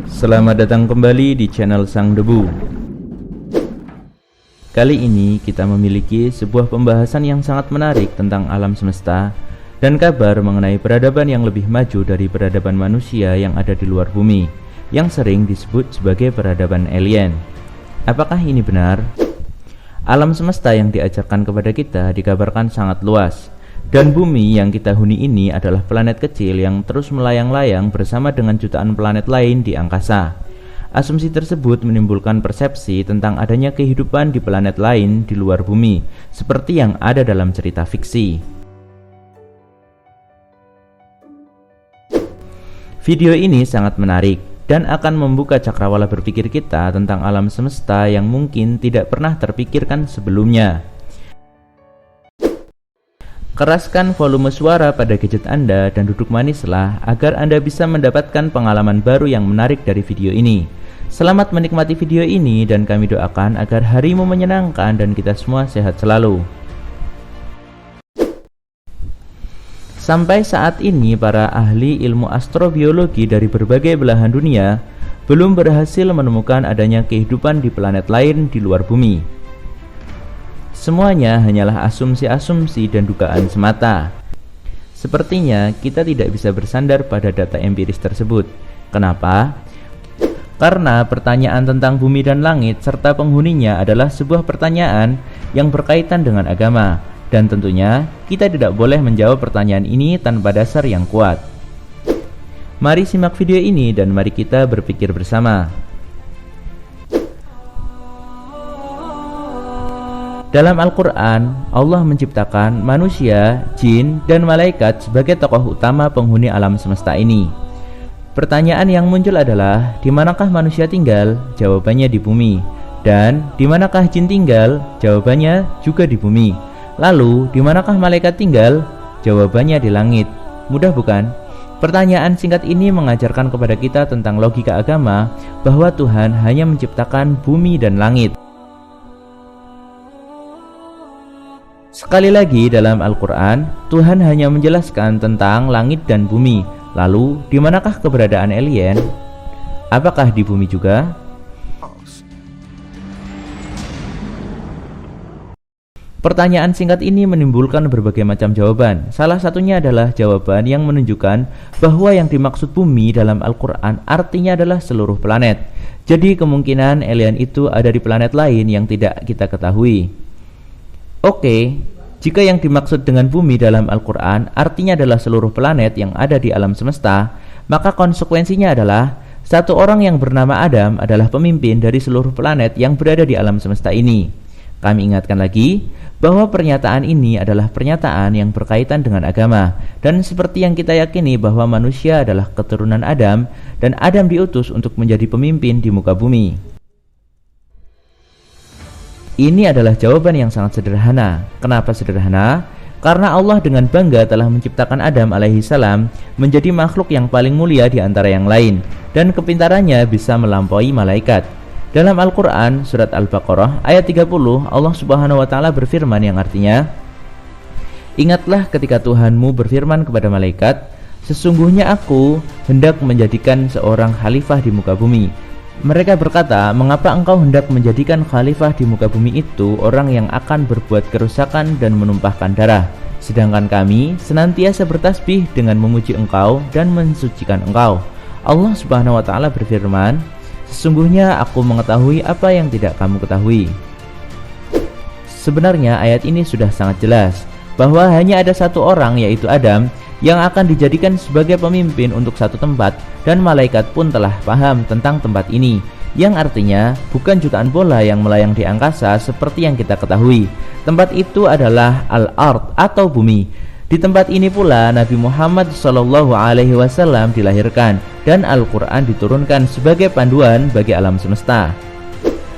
Selamat datang kembali di channel Sang Debu. Kali ini kita memiliki sebuah pembahasan yang sangat menarik tentang alam semesta dan kabar mengenai peradaban yang lebih maju dari peradaban manusia yang ada di luar bumi, yang sering disebut sebagai peradaban alien. Apakah ini benar? Alam semesta yang diajarkan kepada kita dikabarkan sangat luas, dan bumi yang kita huni ini adalah planet kecil yang terus melayang-layang bersama dengan jutaan planet lain di angkasa. Asumsi tersebut menimbulkan persepsi tentang adanya kehidupan di planet lain di luar bumi, seperti yang ada dalam cerita fiksi. Video ini sangat menarik dan akan membuka cakrawala berpikir kita tentang alam semesta yang mungkin tidak pernah terpikirkan sebelumnya. Keraskan volume suara pada gadget Anda dan duduk manislah agar Anda bisa mendapatkan pengalaman baru yang menarik dari video ini. Selamat menikmati video ini dan kami doakan agar harimu menyenangkan dan kita semua sehat selalu. Sampai saat ini para ahli ilmu astrobiologi dari berbagai belahan dunia belum berhasil menemukan adanya kehidupan di planet lain di luar bumi. Semuanya hanyalah asumsi-asumsi dan dugaan semata. Sepertinya kita tidak bisa bersandar pada data empiris tersebut. Kenapa? Karena pertanyaan tentang bumi dan langit serta penghuninya adalah sebuah pertanyaan yang berkaitan dengan agama. Dan tentunya kita tidak boleh menjawab pertanyaan ini tanpa dasar yang kuat. Mari simak video ini dan mari kita berpikir bersama. Dalam Al-Quran, Allah menciptakan manusia, jin, dan malaikat sebagai tokoh utama penghuni alam semesta ini. Pertanyaan yang muncul adalah, di manakah manusia tinggal? Jawabannya di bumi. Dan di manakah jin tinggal? Jawabannya juga di bumi. Lalu, di manakah malaikat tinggal? Jawabannya di langit. Mudah bukan? Pertanyaan singkat ini mengajarkan kepada kita tentang logika agama bahwa Tuhan hanya menciptakan bumi dan langit. Sekali lagi dalam Al-Quran, Tuhan hanya menjelaskan tentang langit dan bumi. Lalu, di manakah keberadaan alien? Apakah di bumi juga? Pertanyaan singkat ini menimbulkan berbagai macam jawaban. Salah satunya adalah jawaban yang menunjukkan bahwa yang dimaksud bumi dalam Al-Quran artinya adalah seluruh planet. Jadi kemungkinan alien itu ada di planet lain yang tidak kita ketahui. Oke, jika yang dimaksud dengan bumi dalam Al-Quran artinya adalah seluruh planet yang ada di alam semesta, maka konsekuensinya adalah satu orang yang bernama Adam adalah pemimpin dari seluruh planet yang berada di alam semesta ini. Kami ingatkan lagi bahwa pernyataan ini adalah pernyataan yang berkaitan dengan agama, dan seperti yang kita yakini bahwa manusia adalah keturunan Adam dan Adam diutus untuk menjadi pemimpin di muka bumi. Ini adalah jawaban yang sangat sederhana. Kenapa sederhana? Karena Allah dengan bangga telah menciptakan Adam alaihissalam menjadi makhluk yang paling mulia di antara yang lain, dan kepintarannya bisa melampaui malaikat. Dalam Al-Quran, surat Al-Baqarah, ayat 30, Allah subhanahu wa ta'ala berfirman yang artinya, "Ingatlah ketika Tuhanmu berfirman kepada malaikat, sesungguhnya aku hendak menjadikan seorang khalifah di muka bumi. Mereka berkata, mengapa engkau hendak menjadikan khalifah di muka bumi itu orang yang akan berbuat kerusakan dan menumpahkan darah? Sedangkan kami senantiasa bertasbih dengan memuji engkau dan mensucikan engkau." Allah subhanahu wa ta'ala berfirman, "Sesungguhnya aku mengetahui apa yang tidak kamu ketahui." Sebenarnya ayat ini sudah sangat jelas bahwa hanya ada satu orang, yaitu Adam, yang akan dijadikan sebagai pemimpin untuk satu tempat, dan malaikat pun telah paham tentang tempat ini, yang artinya bukan jutaan bola yang melayang di angkasa seperti yang kita ketahui. Tempat itu adalah Al-Ard atau bumi. Di tempat ini pula Nabi Muhammad SAW dilahirkan dan Al-Quran diturunkan sebagai panduan bagi alam semesta.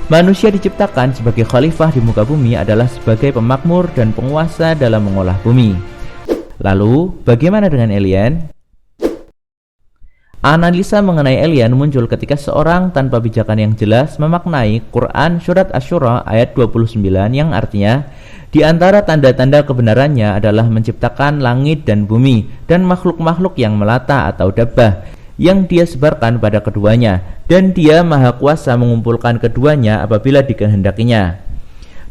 Manusia diciptakan sebagai khalifah di muka bumi adalah sebagai pemakmur dan penguasa dalam mengolah bumi. Lalu, bagaimana dengan alien? Analisa mengenai alien muncul ketika seorang tanpa pijakan yang jelas memaknai Quran Surat Asy-Syura ayat 29 yang artinya, di antara tanda-tanda kebenarannya adalah menciptakan langit dan bumi dan makhluk-makhluk yang melata atau dabbah. yang dia sebarkan pada keduanya, dan dia maha kuasa mengumpulkan keduanya apabila dikehendakinya.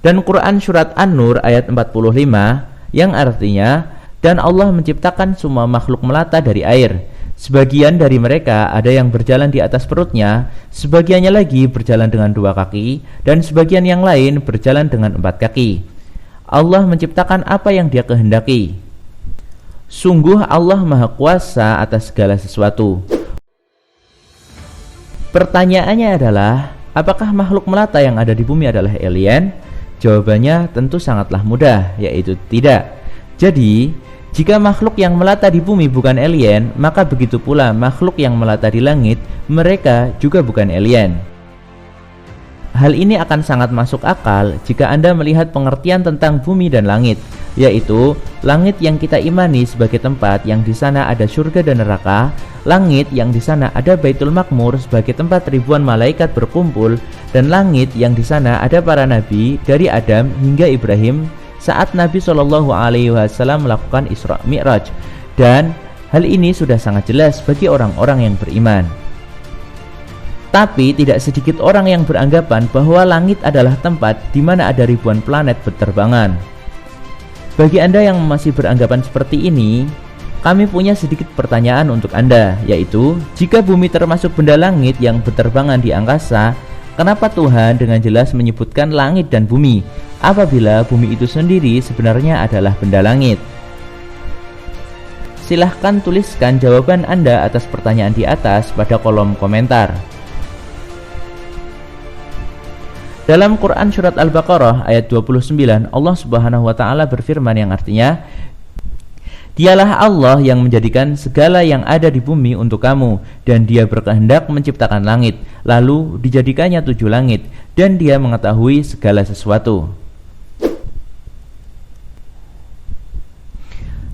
Dan Quran Surat An-Nur ayat 45 yang artinya, dan Allah menciptakan semua makhluk melata dari air. Sebagian dari mereka ada yang berjalan di atas perutnya, sebagiannya lagi berjalan dengan 2 kaki, dan sebagian yang lain berjalan dengan 4 kaki. Allah menciptakan apa yang dia kehendaki. Sungguh Allah maha kuasa atas segala sesuatu. Pertanyaannya adalah, apakah makhluk melata yang ada di bumi adalah alien? Jawabannya tentu sangatlah mudah, yaitu tidak. Jadi, jika makhluk yang melata di bumi bukan alien, maka begitu pula makhluk yang melata di langit, mereka juga bukan alien. Hal ini akan sangat masuk akal jika Anda melihat pengertian tentang bumi dan langit, yaitu langit yang kita imani sebagai tempat yang di sana ada surga dan neraka, langit yang di sana ada Baitul Makmur sebagai tempat ribuan malaikat berkumpul, dan langit yang di sana ada para nabi dari Adam hingga Ibrahim saat Nabi Shallallahu Alaihi Wasallam melakukan Isra Mi'raj. Dan hal ini sudah sangat jelas bagi orang-orang yang beriman. Tapi tidak sedikit orang yang beranggapan bahwa langit adalah tempat di mana ada ribuan planet berterbangan. Bagi Anda yang masih beranggapan seperti ini, kami punya sedikit pertanyaan untuk Anda, yaitu jika bumi termasuk benda langit yang berterbangan di angkasa, kenapa Tuhan dengan jelas menyebutkan langit dan bumi, apabila bumi itu sendiri sebenarnya adalah benda langit? Silahkan tuliskan jawaban Anda atas pertanyaan di atas pada kolom komentar. Dalam Quran Surat Al-Baqarah ayat 29, Allah Subhanahu wa Ta'ala berfirman yang artinya, Dialah Allah yang menjadikan segala yang ada di bumi untuk kamu, dan Dia berkehendak menciptakan langit, lalu dijadikannya 7 langit, dan Dia mengetahui segala sesuatu.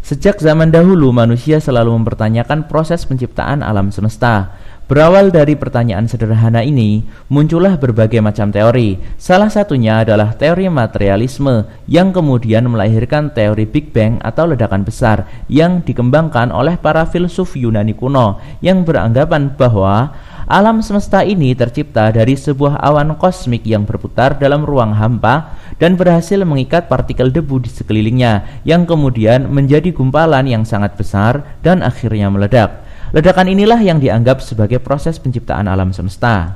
Sejak zaman dahulu, manusia selalu mempertanyakan proses penciptaan alam semesta. Berawal dari pertanyaan sederhana ini, muncullah berbagai macam teori. Salah satunya adalah teori materialisme yang kemudian melahirkan teori Big Bang atau ledakan besar yang dikembangkan oleh para filsuf Yunani kuno yang beranggapan bahwa alam semesta ini tercipta dari sebuah awan kosmik yang berputar dalam ruang hampa dan berhasil mengikat partikel debu di sekelilingnya yang kemudian menjadi gumpalan yang sangat besar dan akhirnya meledak. Ledakan inilah yang dianggap sebagai proses penciptaan alam semesta.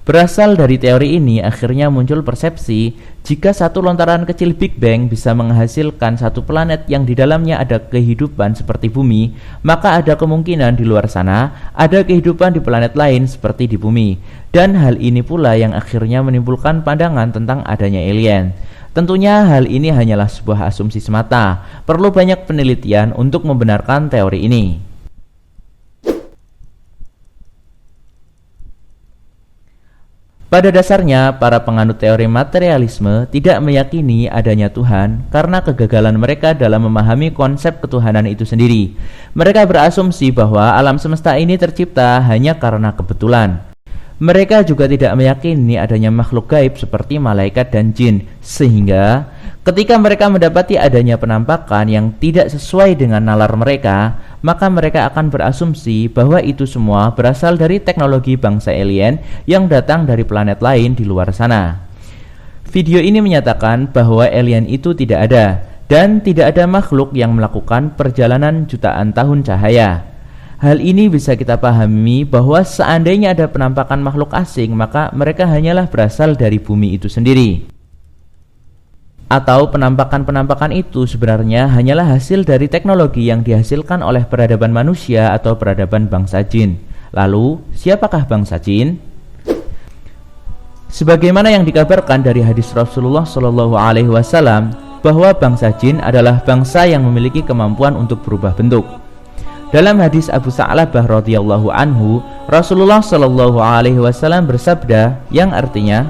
Berasal dari teori ini, akhirnya muncul persepsi jika satu lontaran kecil Big Bang bisa menghasilkan satu planet yang di dalamnya ada kehidupan seperti bumi, maka ada kemungkinan di luar sana ada kehidupan di planet lain seperti di bumi. Dan hal ini pula yang akhirnya menimbulkan pandangan tentang adanya alien. Tentunya hal ini hanyalah sebuah asumsi semata. Perlu banyak penelitian untuk membenarkan teori ini. Pada dasarnya, para penganut teori materialisme tidak meyakini adanya Tuhan karena kegagalan mereka dalam memahami konsep ketuhanan itu sendiri. Mereka berasumsi bahwa alam semesta ini tercipta hanya karena kebetulan. Mereka juga tidak meyakini adanya makhluk gaib seperti malaikat dan jin, sehingga ketika mereka mendapati adanya penampakan yang tidak sesuai dengan nalar mereka, maka mereka akan berasumsi bahwa itu semua berasal dari teknologi bangsa alien yang datang dari planet lain di luar sana. Video ini menyatakan bahwa alien itu tidak ada, dan tidak ada makhluk yang melakukan perjalanan jutaan tahun cahaya. Hal ini bisa kita pahami bahwa seandainya ada penampakan makhluk asing, maka mereka hanyalah berasal dari bumi itu sendiri. Atau penampakan-penampakan itu sebenarnya hanyalah hasil dari teknologi yang dihasilkan oleh peradaban manusia atau peradaban bangsa jin. Lalu, siapakah bangsa jin? Sebagaimana yang dikabarkan dari hadis Rasulullah SAW bahwa bangsa jin adalah bangsa yang memiliki kemampuan untuk berubah bentuk. Dalam hadis Abu Sa'labah radhiyallahu anhu, Rasulullah shallallahu alaihi wasallam bersabda yang artinya,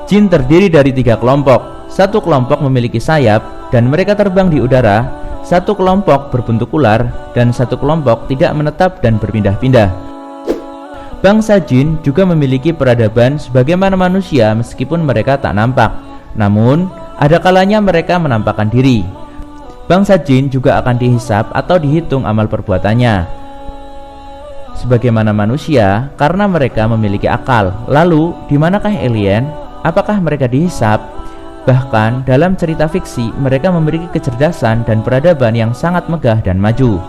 jin terdiri dari 3 kelompok. Satu kelompok memiliki sayap dan mereka terbang di udara, satu kelompok berbentuk ular, dan satu kelompok tidak menetap dan berpindah-pindah. Bangsa jin juga memiliki peradaban sebagaimana manusia meskipun mereka tak nampak. Namun, ada kalanya mereka menampakkan diri. Bangsa jin juga akan dihisap atau dihitung amal perbuatannya sebagaimana manusia karena mereka memiliki akal. Lalu, di manakah alien? Apakah mereka dihisap? Bahkan dalam cerita fiksi, mereka memiliki kecerdasan dan peradaban yang sangat megah dan maju.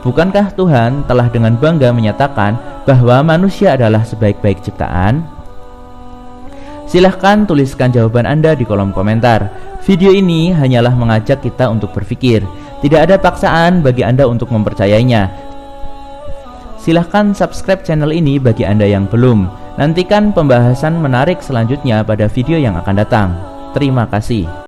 Bukankah Tuhan telah dengan bangga menyatakan bahwa manusia adalah sebaik-baik ciptaan? Silahkan tuliskan jawaban Anda di kolom komentar. Video ini hanyalah mengajak kita untuk berpikir. Tidak ada paksaan bagi Anda untuk mempercayainya. Silahkan subscribe channel ini bagi Anda yang belum. Nantikan pembahasan menarik selanjutnya pada video yang akan datang. Terima kasih.